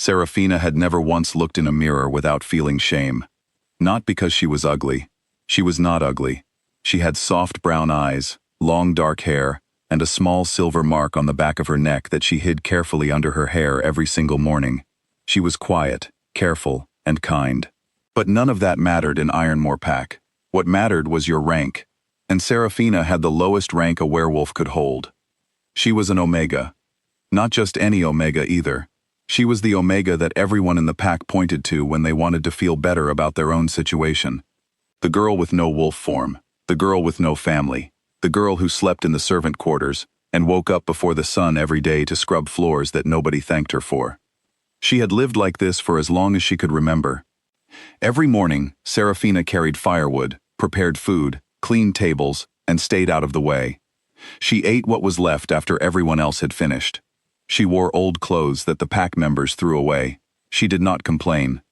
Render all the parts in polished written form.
Serafina had never once looked in a mirror without feeling shame. Not because she was ugly. She was not ugly. She had soft brown eyes, long dark hair, and a small silver mark on the back of her neck that she hid carefully under her hair every single morning. She was quiet, careful, and kind. But none of that mattered in Ironmore Pack. What mattered was your rank. And Serafina had the lowest rank a werewolf could hold. She was an Omega. Not just any Omega either. She was the Omega that everyone in the pack pointed to when they wanted to feel better about their own situation. The girl with no wolf form. The girl with no family. The girl who slept in the servant quarters and woke up before the sun every day to scrub floors that nobody thanked her for. She had lived like this for as long as she could remember. Every morning, Serafina carried firewood, prepared food, cleaned tables, and stayed out of the way. She ate what was left after everyone else had finished. She wore old clothes that the pack members threw away. She did not complain.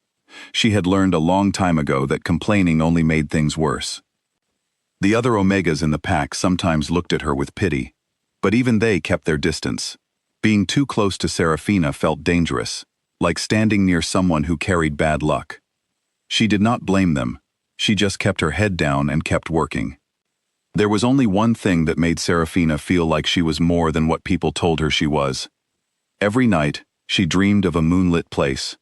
She had learned a long time ago that complaining only made things worse. The other Omegas in the pack sometimes looked at her with pity, but even they kept their distance. Being too close to Serafina felt dangerous, like standing near someone who carried bad luck. She did not blame them. She just kept her head down and kept working. There was only one thing that made Serafina feel like she was more than what people told her she was. Every night, she dreamed of a moonlit place.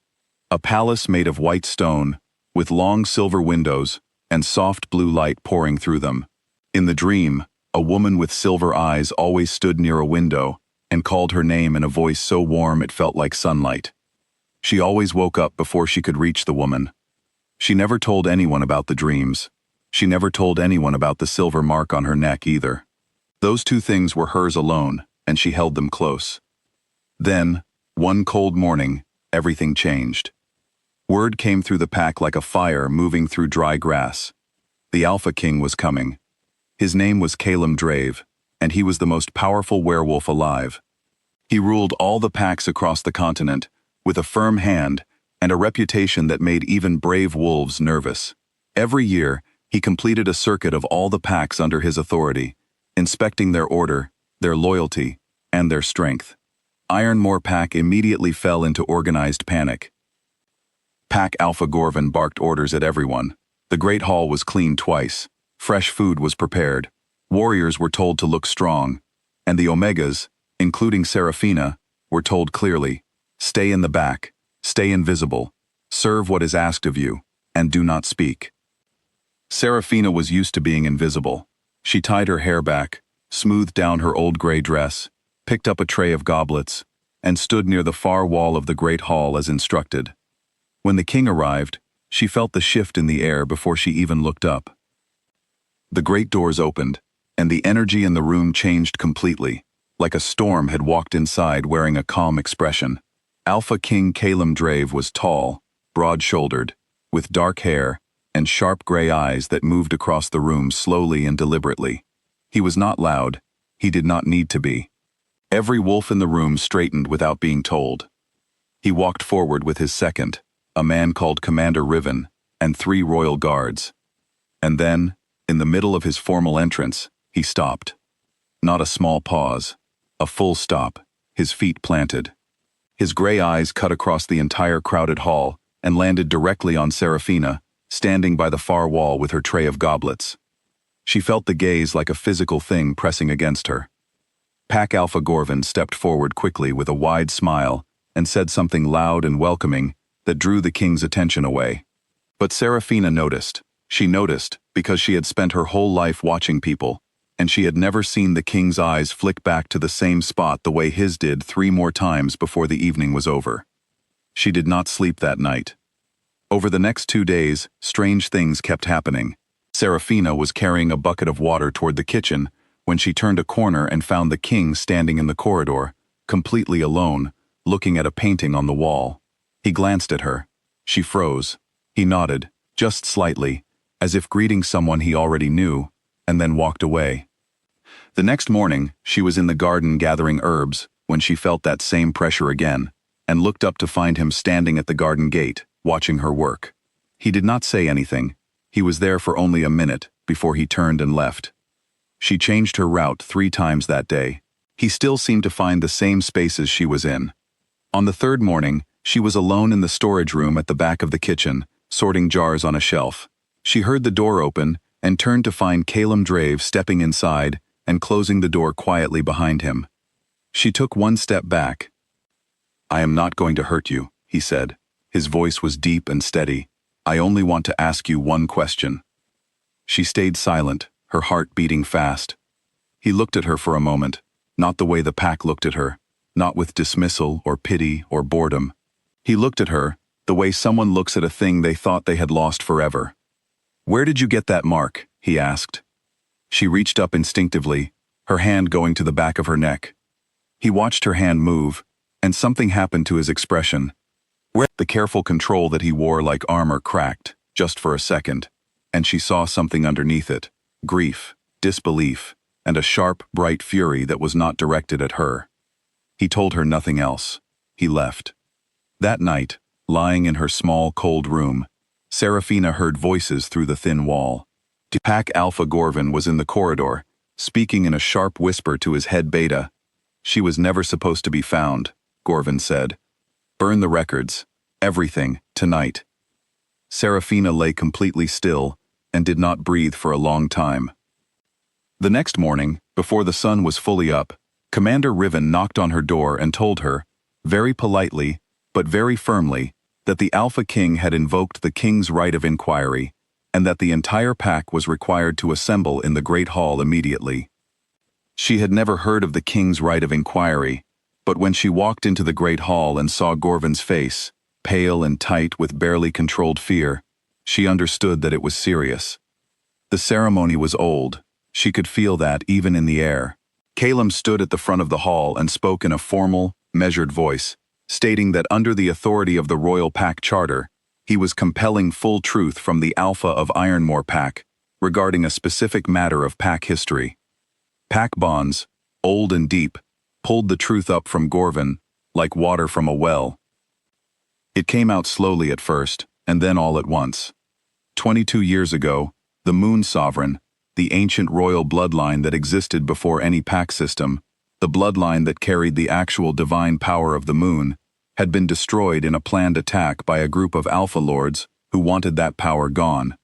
A palace made of white stone, with long silver windows, and soft blue light pouring through them. In the dream, a woman with silver eyes always stood near a window and called her name in a voice so warm it felt like sunlight. She always woke up before she could reach the woman. She never told anyone about the dreams. She never told anyone about the silver mark on her neck either. Those two things were hers alone, and she held them close. Then, one cold morning, everything changed. Word came through the pack like a fire moving through dry grass. The Alpha King was coming. His name was Calum Drave, and he was the most powerful werewolf alive. He ruled all the packs across the continent, with a firm hand and a reputation that made even brave wolves nervous. Every year, he completed a circuit of all the packs under his authority, inspecting their order, their loyalty, and their strength. Ironmore Pack immediately fell into organized panic. Pack Alpha Gorvin barked orders at everyone. The Great Hall was cleaned twice. Fresh food was prepared. Warriors were told to look strong. And the Omegas, including Serafina, were told clearly, stay in the back, stay invisible, serve what is asked of you, and do not speak. Serafina was used to being invisible. She tied her hair back, smoothed down her old gray dress, picked up a tray of goblets, and stood near the far wall of the Great Hall as instructed. When the king arrived, she felt the shift in the air before she even looked up. The great doors opened, and the energy in the room changed completely, like a storm had walked inside wearing a calm expression. Alpha King Calum Drave was tall, broad-shouldered, with dark hair and sharp gray eyes that moved across the room slowly and deliberately. He was not loud. He did not need to be. Every wolf in the room straightened without being told. He walked forward with his second, a man called Commander Riven, and 3 royal guards. And then, in the middle of his formal entrance, he stopped. Not a small pause, a full stop, his feet planted. His gray eyes cut across the entire crowded hall and landed directly on Serafina, standing by the far wall with her tray of goblets. She felt the gaze like a physical thing pressing against her. Pack Alpha Gorvin stepped forward quickly with a wide smile and said something loud and welcoming that drew the king's attention away. But Serafina noticed. She noticed because she had spent her whole life watching people, and she had never seen the king's eyes flick back to the same spot the way his did 3 more times before the evening was over. She did not sleep that night. Over the next 2 days, strange things kept happening. Serafina was carrying a bucket of water toward the kitchen when she turned a corner and found the king standing in the corridor, completely alone, looking at a painting on the wall. He glanced at her. She froze. He nodded, just slightly, as if greeting someone he already knew, and then walked away. The next morning, she was in the garden gathering herbs when she felt that same pressure again, and looked up to find him standing at the garden gate, watching her work. He did not say anything. He was there for only a minute before he turned and left. She changed her route 3 times that day. He still seemed to find the same spaces she was in. On the 3rd morning, She was alone in the storage room at the back of the kitchen, sorting jars on a shelf. She heard the door open and turned to find Calum Drave stepping inside and closing the door quietly behind him. She took one step back. "I am not going to hurt you," he said. His voice was deep and steady. "I only want to ask you one question." She stayed silent, her heart beating fast. He looked at her for a moment, not the way the pack looked at her, not with dismissal or pity or boredom. He looked at her, the way someone looks at a thing they thought they had lost forever. "Where did you get that mark?" he asked. She reached up instinctively, her hand going to the back of her neck. He watched her hand move, and something happened to his expression. The careful control that he wore like armor cracked, just for a second, and she saw something underneath it: grief, disbelief, and a sharp, bright fury that was not directed at her. He told her nothing else. He left. That night, lying in her small, cold room, Serafina heard voices through the thin wall. Pack Alpha Gorvin was in the corridor, speaking in a sharp whisper to his head Beta. "She was never supposed to be found," Gorvin said. "Burn the records. Everything, tonight." Serafina lay completely still and did not breathe for a long time. The next morning, before the sun was fully up, Commander Riven knocked on her door and told her, very politely, but very firmly, that the Alpha King had invoked the King's right of inquiry, and that the entire pack was required to assemble in the Great Hall immediately. She had never heard of the King's right of inquiry, but when she walked into the Great Hall and saw Gorvin's face, pale and tight with barely controlled fear, she understood that it was serious. The ceremony was old. She could feel that even in the air. Calum stood at the front of the hall and spoke in a formal, measured voice, stating that under the authority of the Royal Pack Charter, he was compelling full truth from the Alpha of Ironmore Pack regarding a specific matter of pack history. Pack bonds, old and deep, pulled the truth up from Gorvin, like water from a well. It came out slowly at first, and then all at once. 22 years ago, the Moon Sovereign, the ancient royal bloodline that existed before any pack system, the bloodline that carried the actual divine power of the moon, had been destroyed in a planned attack by a group of Alpha Lords who wanted that power gone.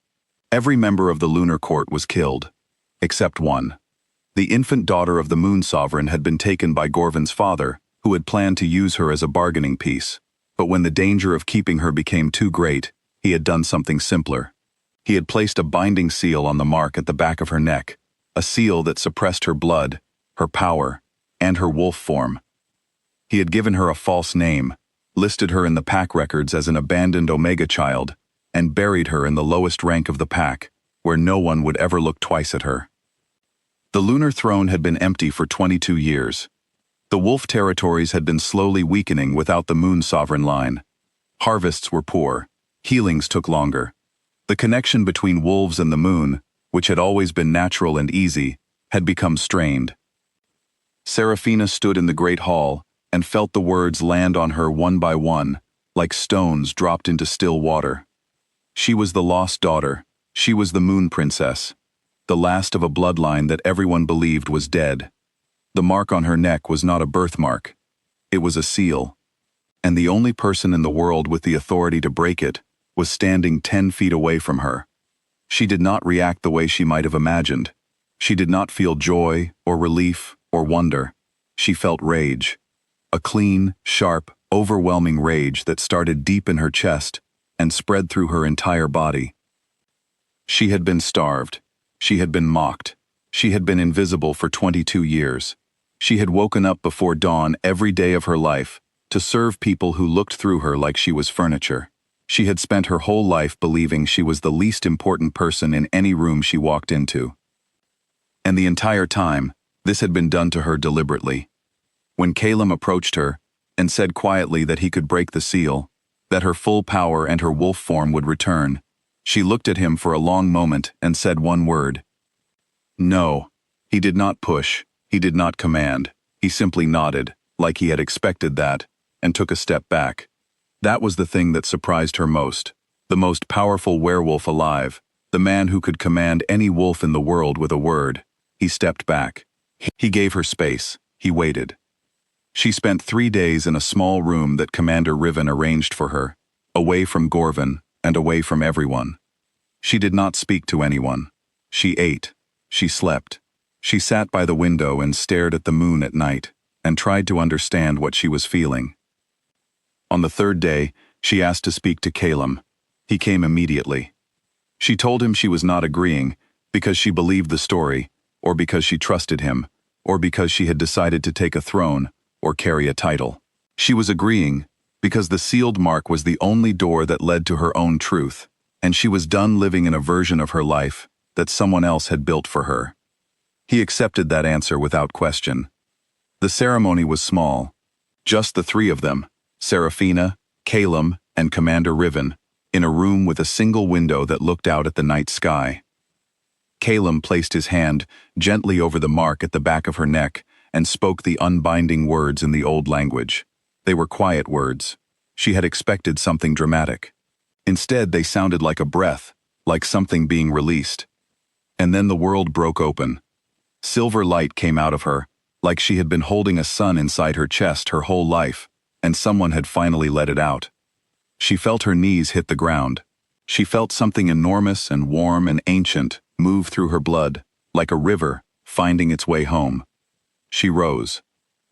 Every member of the Lunar Court was killed, except one. The infant daughter of the Moon Sovereign had been taken by Gorvin's father, who had planned to use her as a bargaining piece. But when the danger of keeping her became too great, he had done something simpler. He had placed a binding seal on the mark at the back of her neck, a seal that suppressed her blood, her power, and her wolf form. He had given her a false name, listed her in the pack records as an abandoned Omega child, and buried her in the lowest rank of the pack, where no one would ever look twice at her. The lunar throne had been empty for 22 years. The wolf territories had been slowly weakening without the Moon Sovereign line. Harvests were poor. Healings took longer. The connection between wolves and the moon, which had always been natural and easy, had become strained. Serafina stood in the great hall and felt the words land on her one by one, like stones dropped into still water. She was the lost daughter. She was the Moon Princess, the last of a bloodline that everyone believed was dead. The mark on her neck was not a birthmark. It was a seal. And the only person in the world with the authority to break it was standing 10 feet away from her. She did not react the way she might have imagined. She did not feel joy or relief or wonder. She felt rage. A clean, sharp, overwhelming rage that started deep in her chest and spread through her entire body. She had been starved. She had been mocked. She had been invisible for 22 years. She had woken up before dawn every day of her life to serve people who looked through her like she was furniture. She had spent her whole life believing she was the least important person in any room she walked into. And the entire time, this had been done to her deliberately. When Calum approached her and said quietly that he could break the seal, that her full power and her wolf form would return, she looked at him for a long moment and said one word. No. He did not push. He did not command. He simply nodded, like he had expected that, and took a step back. That was the thing that surprised her most. The most powerful werewolf alive, the man who could command any wolf in the world with a word. He stepped back. He gave her space. He waited. She spent 3 days in a small room that Commander Riven arranged for her, away from Gorvin and away from everyone. She did not speak to anyone. She ate. She slept. She sat by the window and stared at the moon at night, and tried to understand what she was feeling. On the 3rd day, she asked to speak to Calum. He came immediately. She told him she was not agreeing, because she believed the story, or because she trusted him, or because she had decided to take a throne, or carry a title. She was agreeing, because the sealed mark was the only door that led to her own truth, and she was done living in a version of her life that someone else had built for her. He accepted that answer without question. The ceremony was small. Just the 3 of them, Seraphina, Calum, and Commander Riven, in a room with a single window that looked out at the night sky. Calum placed his hand gently over the mark at the back of her neck and spoke the unbinding words in the old language. They were quiet words. She had expected something dramatic. Instead, they sounded like a breath, like something being released. And then the world broke open. Silver light came out of her, like she had been holding a sun inside her chest her whole life, and someone had finally let it out. She felt her knees hit the ground. She felt something enormous and warm and ancient move through her blood, like a river finding its way home. She rose.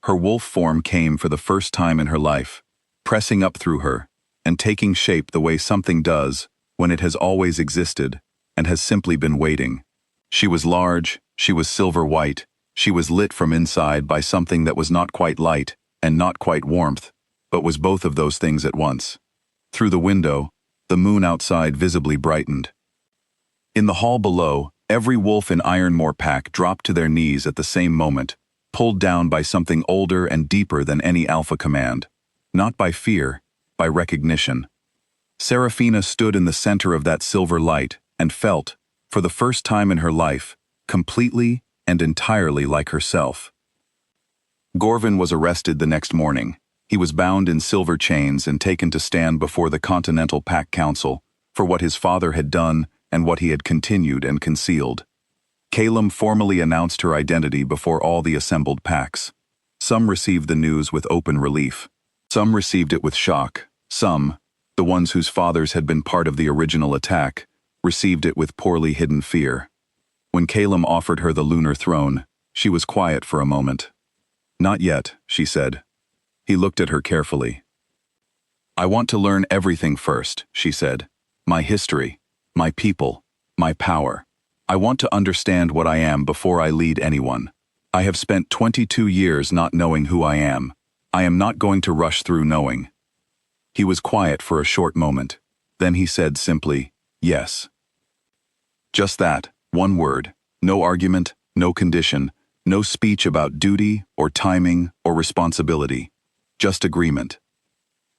Her wolf form came for the first time in her life, pressing up through her, and taking shape the way something does when it has always existed and has simply been waiting. She was large, she was silver white, she was lit from inside by something that was not quite light and not quite warmth, but was both of those things at once. Through the window, the moon outside visibly brightened. In the hall below, every wolf in Ironmore pack dropped to their knees at the same moment, pulled down by something older and deeper than any alpha command. Not by fear, by recognition. Seraphina stood in the center of that silver light and felt, for the first time in her life, completely and entirely like herself. Gorvin was arrested the next morning. He was bound in silver chains and taken to stand before the Continental Pack Council for what his father had done and what he had continued and concealed. Calum formally announced her identity before all the assembled packs. Some received the news with open relief. Some received it with shock. Some, the ones whose fathers had been part of the original attack, received it with poorly hidden fear. When Calum offered her the lunar throne, she was quiet for a moment. "Not yet," she said. He looked at her carefully. "I want to learn everything first," she said. "My history, my people, my power. I want to understand what I am before I lead anyone. I have spent 22 years not knowing who I am. I am not going to rush through knowing." He was quiet for a short moment. Then he said simply, "Yes." Just that, one word, no argument, no condition, no speech about duty or timing or responsibility. Just agreement.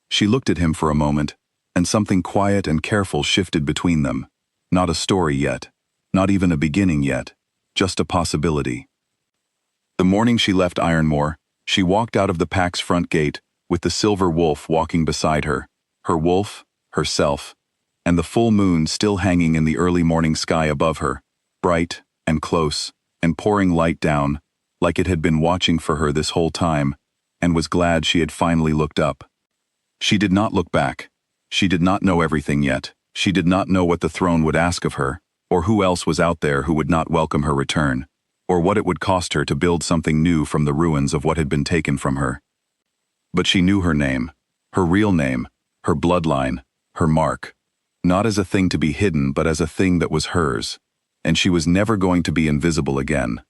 She looked at him for a moment, and something quiet and careful shifted between them. Not a story yet. Not even a beginning yet. Just a possibility. The morning she left Ironmore, she walked out of the pack's front gate with the silver wolf walking beside her, her wolf, herself, and the full moon still hanging in the early morning sky above her, bright and close and pouring light down, like it had been watching for her this whole time, and was glad she had finally looked up. She did not look back. She did not know everything yet. She did not know what the throne would ask of her, or who else was out there who would not welcome her return, or what it would cost her to build something new from the ruins of what had been taken from her. But she knew her name, her real name, her bloodline, her mark, not as a thing to be hidden but as a thing that was hers, and she was never going to be invisible again.